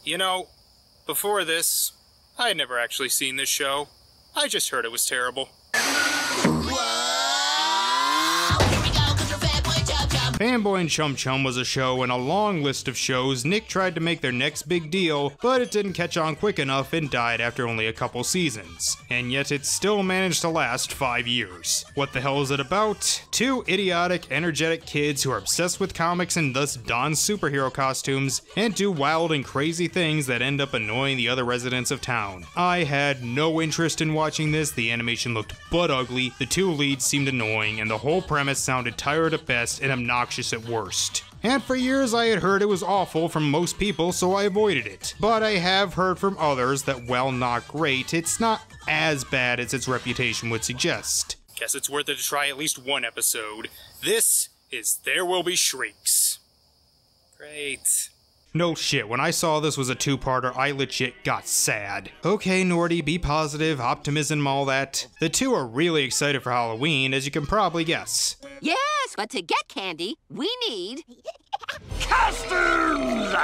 You know, before this, I had never actually seen this show. I just heard it was terrible. Fanboy and Chum was a show in a long list of shows Nick tried to make their next big deal, but it didn't catch on quick enough and died after only a couple seasons. And yet it still managed to last 5 years. What the hell is it about? Two idiotic, energetic kids who are obsessed with comics and thus don superhero costumes and do wild and crazy things that end up annoying the other residents of town. I had no interest in watching this, the animation looked butt ugly, the two leads seemed annoying, and the whole premise sounded tired at best and obnoxious at worst. And for years I had heard it was awful from most people, so I avoided it. But I have heard from others that while not great, it's not as bad as its reputation would suggest. Guess it's worth it to try at least one episode. This is There Will Be Shrieks. Great. No shit, when I saw this was a two-parter, I legit got sad. Okay, Norty, be positive, optimism, all that. The two are really excited for Halloween, as you can probably guess. Yes, but to get candy, we need... costumes!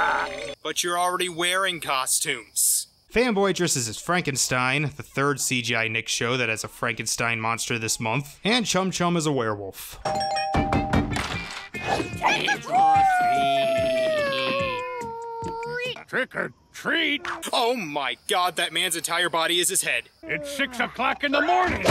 But you're already wearing costumes. Fanboy dresses as Frankenstein, the third CGI Nick show that has a Frankenstein monster this month, and Chum Chum is a werewolf. Trick or treat! Oh my god, that man's entire body is his head. It's 6 o'clock in the morning!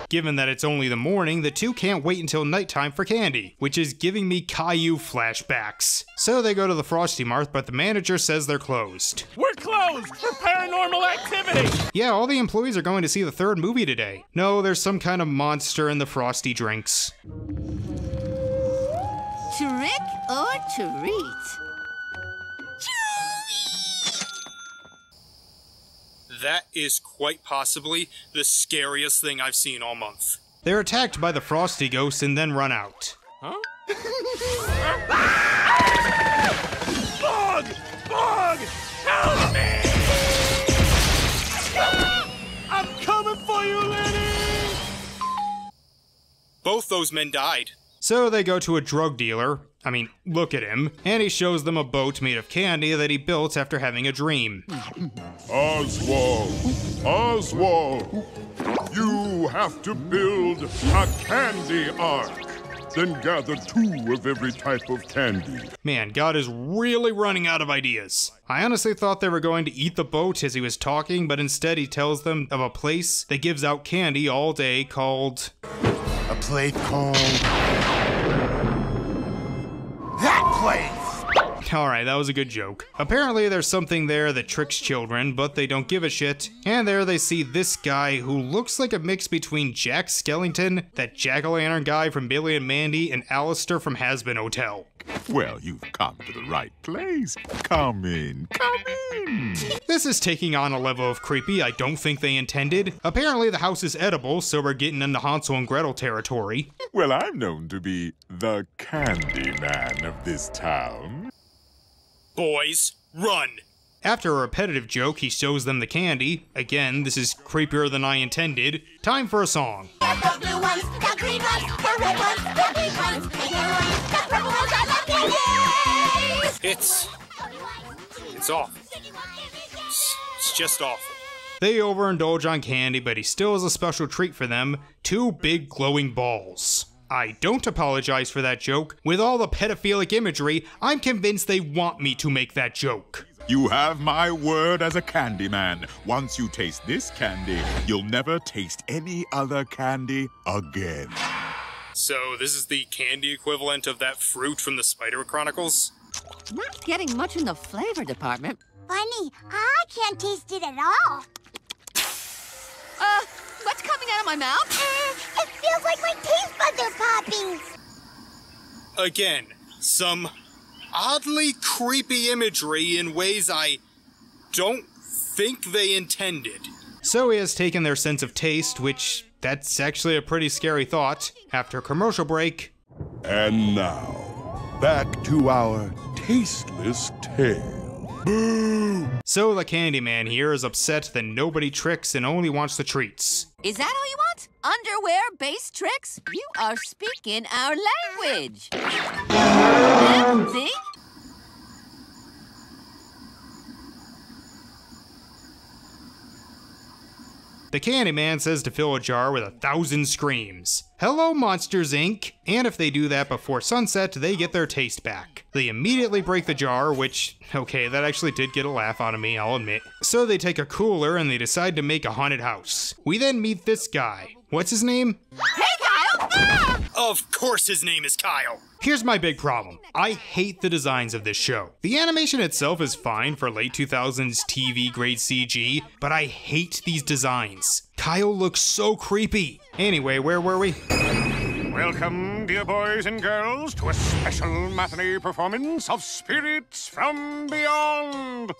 Given that it's only the morning, the two can't wait until nighttime for candy, which is giving me Caillou flashbacks. So they go to the Frosty Mart, but the manager says they're closed. We're closed for paranormal activity! Yeah, all the employees are going to see the third movie today. No, there's some kind of monster in the Frosty drinks. Trick or treat? That is quite possibly the scariest thing I've seen all month. They're attacked by the Frosty ghost and then run out. Huh? Bug! Bug! Help me! I'm coming for you, Lenny! Both those men died. So they go to a drug dealer, look at him, and he shows them a boat made of candy that he built after having a dream. Oswald, Oswald, you have to build a candy ark. Then gather 2 of every type of candy. Man, God is really running out of ideas. I honestly thought they were going to eat the boat as he was talking, but instead he tells them of a place that gives out candy all day called... A place called... that place! Alright, that was a good joke. Apparently there's something there that tricks children, but they don't give a shit. And there they see this guy who looks like a mix between Jack Skellington, that jack-o'-lantern guy from Billy and Mandy, and Alistair from Has-Been Hotel. Well, you've come to the right place. Come in, come in. This is taking on a level of creepy I don't think they intended. Apparently the house is edible, so we're getting into Hansel and Gretel territory. Well, I'm known to be the candy man of this town. Boys, run! After a repetitive joke, he shows them the candy. Again, this is creepier than I intended. Time for a song. The blue ones, the green ones, the red ones, the pink ones, the yellow ones, the purple ones, I love candy! It's awful. It's just awful. They overindulge on candy, but he still has a special treat for them. 2 big glowing balls. I don't apologize for that joke. With all the pedophilic imagery, I'm convinced they want me to make that joke. You have my word as a candy man. Once you taste this candy, you'll never taste any other candy again. So this is the candy equivalent of that fruit from the Spider Chronicles? Not getting much in the flavor department. Funny, I can't taste it at all. What's coming out of my mouth? It feels like my taste buds are popping. Again, some oddly creepy imagery in ways I don't think they intended. So he has taken their sense of taste, which that's actually a pretty scary thought. After a commercial break. And now, back to our tasteless tale. Boo! So the Candyman here is upset that nobody tricks and only wants the treats. Is that all you want? Underwear-based tricks? You are speaking our language. See? The Candyman says to fill a jar with 1,000 screams. Hello, Monsters, Inc. And if they do that before sunset, they get their taste back. They immediately break the jar, which, okay, that actually did get a laugh out of me, I'll admit. So they take a cooler and they decide to make a haunted house. We then meet this guy. What's his name? Hey, Kyle! Ah! Of course his name is Kyle. Here's my big problem. I hate the designs of this show. The animation itself is fine for late 2000s TV grade CG, but I hate these designs. Kyle looks so creepy. Anyway, where were we? Welcome, dear boys and girls, to a special matinee performance of Spirits from Beyond.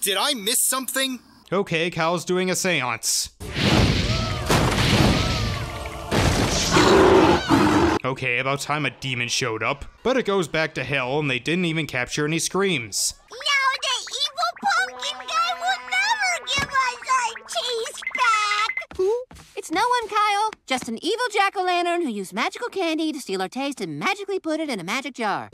Did I miss something? Okay, Kyle's doing a seance. Okay, about time a demon showed up. But it goes back to hell and they didn't even capture any screams. Now the evil pumpkin guy will never give us our cheese back! Who? It's no one, Kyle. Just an evil jack-o'-lantern who used magical candy to steal our taste and magically put it in a magic jar.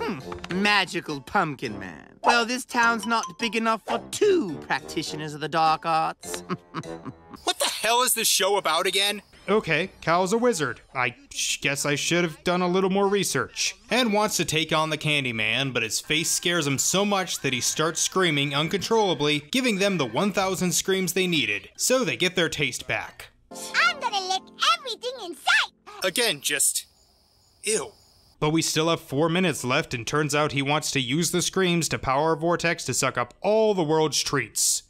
Magical pumpkin man. Well, this town's not big enough for 2 practitioners of the dark arts. What the hell is this show about again? Okay, Kyle's a wizard. I guess I should have done a little more research. And wants to take on the Candyman, but his face scares him so much that he starts screaming uncontrollably, giving them the 1,000 screams they needed, so they get their taste back. I'm gonna lick everything in sight! Again, just... ew. But we still have 4 minutes left, and turns out he wants to use the screams to power a vortex to suck up all the world's treats.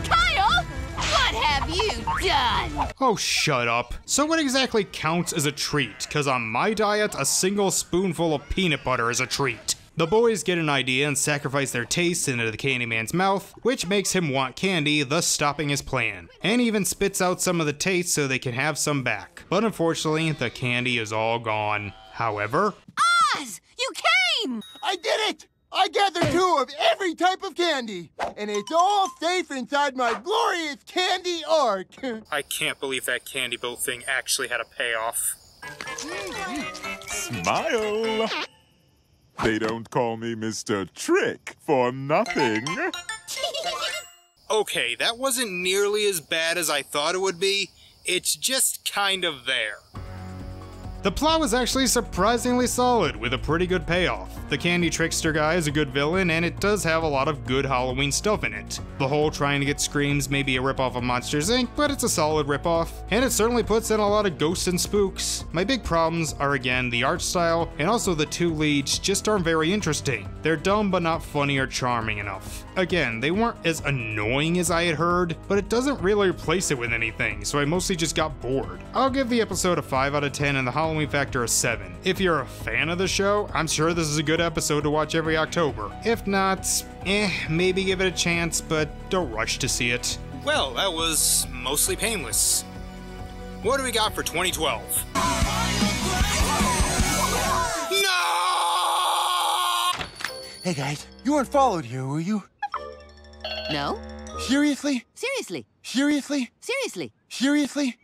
Kyle! What have you done? Oh, shut up. So what exactly counts as a treat? Cause on my diet, a single spoonful of peanut butter is a treat. The boys get an idea and sacrifice their tastes into the Candyman's mouth, which makes him want candy, thus stopping his plan. And even spits out some of the taste so they can have some back. But unfortunately, the candy is all gone. However... Oz! You came! I did it! I gathered 2 of every type of candy, and it's all safe inside my glorious candy ark. I can't believe that candy boat thing actually had a payoff. Smile! They don't call me Mr. Trick for nothing. Okay, that wasn't nearly as bad as I thought it would be. It's just kind of there. The plot was actually surprisingly solid, with a pretty good payoff. The candy trickster guy is a good villain, and it does have a lot of good Halloween stuff in it. The whole trying to get screams may be a ripoff of Monsters, Inc., but it's a solid ripoff, and it certainly puts in a lot of ghosts and spooks. My big problems are, again, the art style, and also the 2 leads just aren't very interesting. They're dumb but not funny or charming enough. Again, they weren't as annoying as I had heard, but it doesn't really replace it with anything, so I mostly just got bored. I'll give the episode a 5 out of 10 and the Halloween factor a 7. If you're a fan of the show, I'm sure this is a good episode to watch every October. If not, maybe give it a chance, but don't rush to see it. Well, that was mostly painless. What do we got for 2012? No! Hey guys, you weren't followed here, were you? No? Seriously? Seriously? Seriously? Seriously? Seriously?